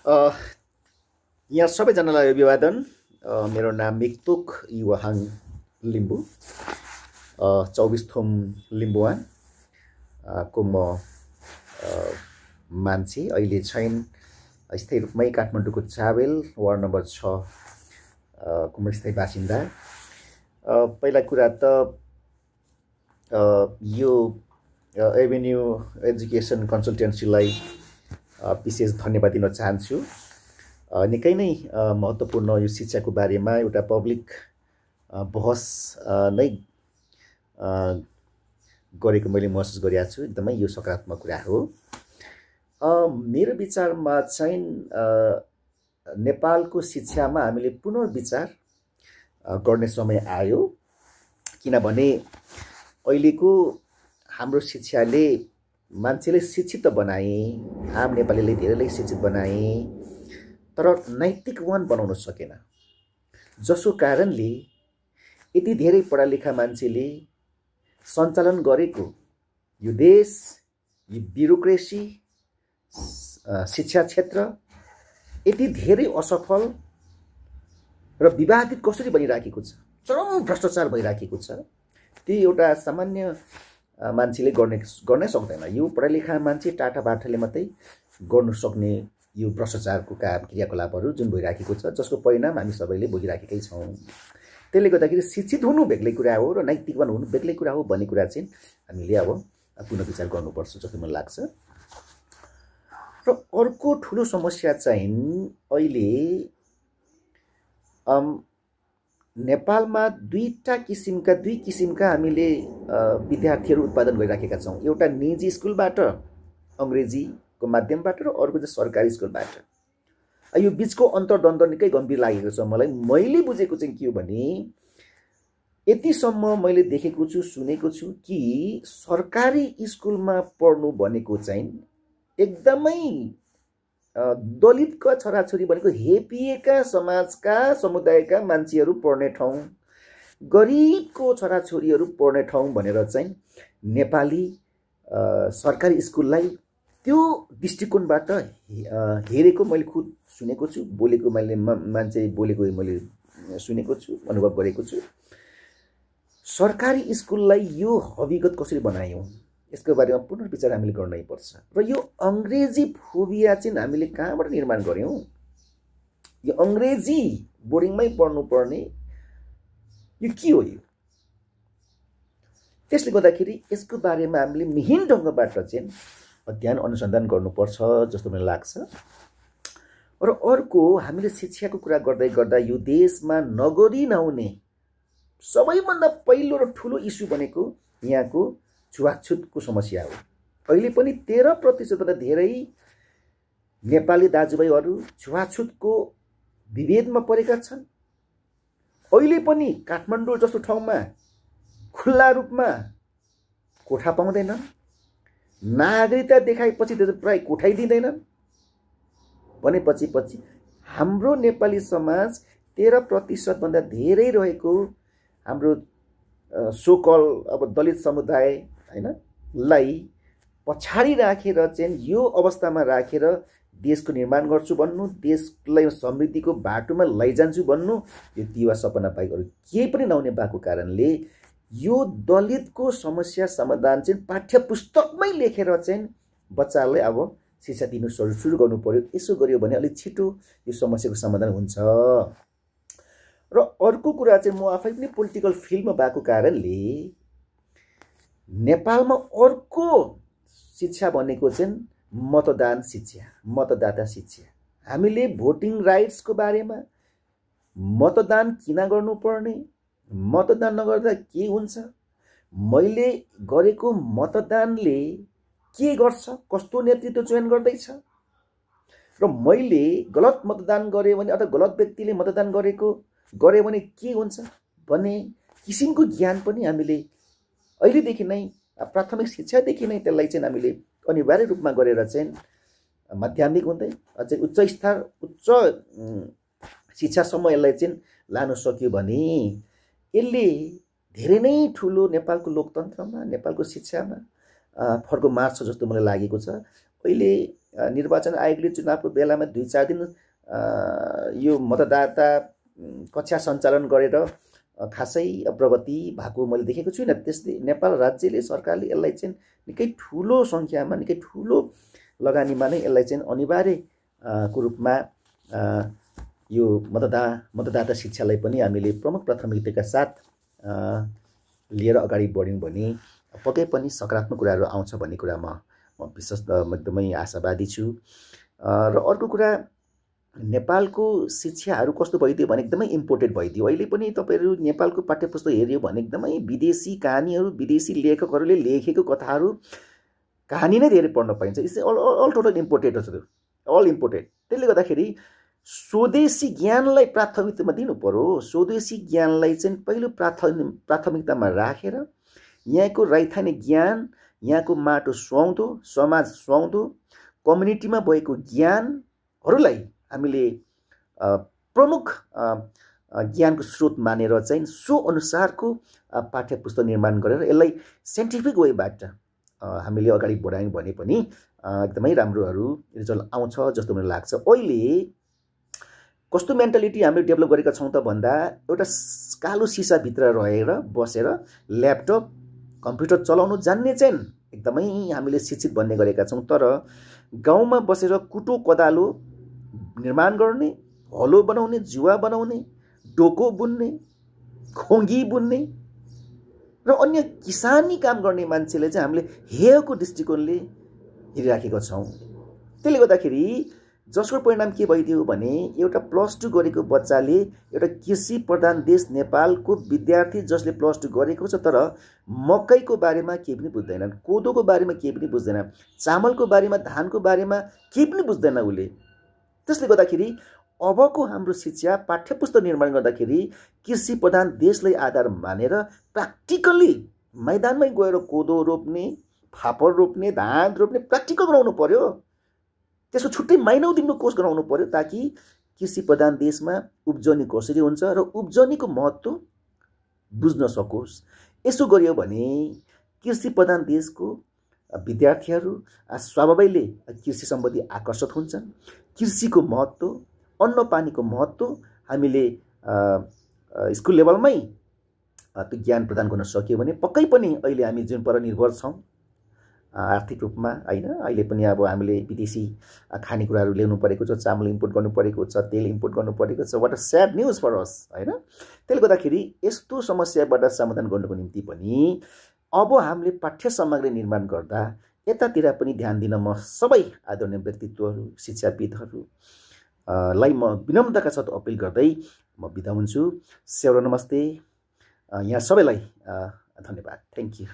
A, यहाँ सबैजनालाई अभिवादन। मेरो नाम मिक्तुक युवाहाङ लिम्बू, 24 थोम लिम्बुवान को म मान्छे। अहिले छैन स्थायी रूपमै काठमाडौँको चाबेल वार्ड नम्बर 6 को म स्थायी बासिन्दा। पहिला कुरा त यो एभेन्यू एजुकेसन कन्सल्टेन्सीलाई विशेष धन्यवाद दिन चाहन्छु। निकै नै महत्त्वपूर्ण यो शिक्षाको बारेमा एउटा पब्लिक बहस नै गरेको मैले महसुस गरेको छु। एकदमै यो सकारात्मक कुरा हो। मेरो विचारमा चाहिँ नेपालको शिक्षामा हामीले पुनर्विचार गर्ने समय आयो, किनभने अहिलेको हाम्रो शिक्षाले मान्छेले शिक्षित त बनाए, आम नेपालीले धेरैलाई शिक्षित बनाए, तर नैतिकवान बनाउन सकेन। जसको कारणले यति धेरै पढालेखा मान्छेले सञ्चालन गरेको यो देश, यो ब्युरोक्रेसी, शिक्षा क्षेत्र यति धेरै असफल र विवादित कसरी बनिराखेको छ, चरम भ्रष्टाचार भइराखेको छ। त्यो एउटा सामान्य मान्छेले गर्नै सक्दैन। यो पढालेखा मान्छे टाटा बाठाले मात्रै गर्नु सक्ने यो भ्रष्टाचारको काम क्रियाकलापहरू जुन भइराखेको छ, जसको परिणाम हामी सबैले भोगिराखेकै छौँ। त्यसले गर्दाखेरि शिक्षित हुनु बेग्लै कुरा हो र नैतिकवान हुनु बेग्लै कुरा हो भन्ने कुरा चाहिँ हामीले अब पुनर्विचार गर्नुपर्छ जस्तो मलाई लाग्छ। र अर्को ठुलो समस्या चाहिँ अहिले नेपालमा दुई किसिमका हामीले विद्यार्थीहरू उत्पादन गरिराखेका छौँ। एउटा निजी स्कुलबाट अङ्ग्रेजीको माध्यमबाट र अर्को चाहिँ सरकारी स्कुलबाट। यो बिचको अन्तर्द्वन्द्व निकै गम्भीर लागेको छ मलाई। मैले बुझेको चाहिँ के हो भने, यतिसम्म मैले देखेको छु, सुनेको छु कि सरकारी स्कुलमा पढ्नु भनेको चाहिँ एकदमै दलितका छोराछोरी भनेको हेपिएका समाजका समुदायका मान्छेहरू पढ्ने ठाउँ, गरिबको छोराछोरीहरू पढ्ने ठाउँ भनेर चाहिँ नेपाली सरकारी स्कुललाई त्यो दृष्टिकोणबाट हेरेको मैले खुद सुनेको छु, बोलेको मैले मान्छे बोलेको मैले सुनेको छु, अनुभव गरेको छु। सरकारी स्कुललाई यो हविगत कसरी बनायौँ, यसको बारेमा पुनर्विचार हामीले गर्नै पर्छ। र यो अङ्ग्रेजी फोबिया चाहिँ हामीले कहाँबाट निर्माण गऱ्यौँ? यो अङ्ग्रेजी बोर्डिङमै पढ्नुपर्ने यो के हो? यो त्यसले गर्दाखेरि यसको बारेमा हामीले मिहिन ढङ्गबाट चाहिँ अध्ययन अनुसन्धान गर्नुपर्छ जस्तो मलाई लाग्छ। र अर्को, हामीले शिक्षाको कुरा गर्दै गर्दा यो देशमा नगरी नहुने सबैभन्दा पहिलो र ठुलो इस्यु भनेको यहाँको छुवाछुतको समस्या हो। अहिले पनि 13% धेरै नेपाली दाजुभाइहरू छुवाछुतको विभेदमा परेका छन्। अहिले पनि काठमाडौँ जस्तो ठाउँमा खुल्ला रूपमा कोठा पाउँदैनन्, नागरिकता देखाएपछि प्राय कोठै दिँदैनन्। भनेपछि हाम्रो नेपाली समाज 13% भन्दा धेरै रहेको हाम्रो सोकल अब दलित समुदाय लाई पछाडि राखेर चाहिँ यो अवस्थामा राखेर देशको निर्माण गर्छु भन्नु, देशलाई समृद्धिको बाटोमा लैजान्छु भन्नु, यो दिवा सपना बाहेक अरू केही पनि नहुने भएको कारणले यो दलितको समस्या समाधान चाहिँ पाठ्य पुस्तकमै लेखेर चाहिँ बच्चालाई अब शिक्षा दिनु सुरु गर्नु पर्यो। यसो गर्यो भने अलिक छिटो यो समस्याको समाधान हुन्छ। र अर्को कुरा चाहिँ, म आफै पनि पोलिटिकल फिल्डमा भएको कारणले नेपालमा अर्को शिक्षा भनेको चाहिँ मतदान शिक्षा, मतदाता शिक्षा। हामीले भोटिङ राइट्सको बारेमा, मतदान किन गर्नुपर्ने, मतदान नगर्दा के हुन्छ, मैले गरेको मतदानले के गर्छ, कस्तो नेतृत्व चयन गर्दैछ, र मैले गलत मतदान गरेँ भने अथवा गलत व्यक्तिले मतदान गरे भने के हुन्छ भन्ने किसिमको ज्ञान पनि हामीले अहिलेदेखि नै प्राथमिक शिक्षादेखि नै त्यसलाई चाहिँ हामीले अनिवार्य रूपमा गरेर चाहिँ माध्यमिक हुँदै अझै उच्च शिक्षासम्म यसलाई चाहिँ लान सक्यो भने यसले धेरै नै ठुलो नेपालको लोकतन्त्रमा, नेपालको शिक्षामा फड्को मार्छ जस्तो मलाई लागेको छ। अहिले निर्वाचन आयोगले चुनावको बेलामा 2-4 दिन यो मतदाता कक्षा सञ्चालन गरेर खासै प्रगति भएको मैले देखेको छुइनँ। त्यसले नेपाल राज्यले सरकारले यसलाई चाहिँ निकै ठुलो सङ्ख्यामा निकै ठुलो लगानीमा नै यसलाई चाहिँ अनिवार्य को रूपमा यो मतदाता शिक्षालाई पनि हामीले प्रमुख प्राथमिकताका साथ लिएर अगाडि बढ्यौँ भने पक्कै पनि सकारात्मक कुराहरू आउँछ भन्ने कुरा म विशेष एकदमै आशावादी छु। र अर्को कुरा नेपालको शिक्षाहरू कस्तो भइदियो भने एकदमै इम्पोर्टेड भइदियो। अहिले पनि तपाईँहरू नेपालको पाठ्यपुस्तक हेऱ्यो भने एकदमै विदेशी कहानीहरू विदेशी लेखकहरूले लेखेको कथाहरू कहानी नै धेरै पढ्न पाइन्छ। इट्स अल टोटल इम्पोर्टेड छ, अल इम्पोर्टेड। त्यसले गर्दाखेरि स्वदेशी ज्ञानलाई प्राथमिकतामा दिनु पर्यो। स्वदेशी ज्ञानलाई चाहिँ पहिलो प्राथमिकतामा राखेर यहाँको रैथाने ज्ञान, यहाँको माटो सुहाउँदो, समाज सुहाउँदो, कम्युनिटीमा भएको ज्ञानहरूलाई हामीले प्रमुख ज्ञानको स्रोत मानेर चाहिँ सो अनुसारको पाठ्यपुस्तक निर्माण गरेर यसलाई साइन्टिफिक वेबाट हामीले अगाडि बढायौँ भने पनि एकदमै राम्रोहरू रिजल्ट आउँछ जस्तो मलाई लाग्छ। अहिले कस्तो मेन्टालिटी हामीले डेभलप गरेका छौँ त भन्दा एउटा कालो सिसाभित्र रहेर बसेर ल्यापटप कम्प्युटर चलाउनु जान्ने चाहिँ एकदमै हामीले शिक्षित बन्ने गरेका छौँ। तर गाउँमा बसेर कुटो कोदालो निर्माण गर्ने, हलो बनाउने, जुवा बनाउने, डोको बुन्ने, खोङ्गी बुन्ने र अन्य किसानी काम गर्ने मान्छेले चाहिँ हामीले हेयको दृष्टिकोणले हेरिराखेका छौँ। त्यसले गर्दाखेरि जसको परिणाम के भइदियो भने एउटा +2 गरेको बच्चाले एउटा कृषि प्रधान देश नेपालको विद्यार्थी जसले +2 गरेको छ तर मकैको बारेमा केही पनि बुझ्दैन, कोदोको बारेमा केही पनि बुझ्दैन, चामलको बारेमा, धानको बारेमा केही पनि बुझ्दैन उसले। त्यसले गर्दाखेरि अबको हाम्रो शिक्षा पाठ्यपुस्तक निर्माण गर्दाखेरि कृषि प्रधान देशलाई आधार मानेर प्र्याक्टिकल्ली मैदानमै गएर कोदो रोप्ने, फापर रोप्ने, धान रोप्ने प्र्याक्टिकल गराउनु पर्यो। त्यसको छुट्टै महिनौ दिनको कोर्स गराउनु पर्यो ताकि कृषि प्रधान देशमा उब्जनी कसरी हुन्छ र उब्जनीको महत्त्व बुझ्न सकोस्। यसो गरियो भने कृषि प्रधान देशको विद्यार्थीहरू स्वाभाविकले कृषि सम्बन्धी आकर्षित हुन्छन्। कृषिको महत्त्व, अन्न पानीको महत्त्व हामीले स्कुल लेभलमै त्यो ज्ञान प्रदान गर्न सक्यो भने पक्कै पनि अहिले हामी जुन पर निर्भर छौँ आर्थिक रूपमा हैन, अहिले पनि अब हामीले विदेशी खानेकुराहरू ल्याउनु परेको छ, चामल इम्पोर्ट गर्नु परेको छ, तेल इम्पोर्ट गर्नु परेको छ। What a sad news for us हैन। त्यसले गर्दाखेरि यस्तो समस्याबाट समाधान गर्नको निम्ति पनि अब हामीले पाठ्य सामग्री निर्माण गर्दा यतातिर पनि ध्यान दिन म सबै आदरणीय व्यक्तित्वहरू, शिक्षाविदहरू लाई म विनम्रताका साथ अपिल गर्दै म बिदा हुन्छु। स्याउरा नमस्ते। यहाँ सबैलाई धन्यवाद। Thank you.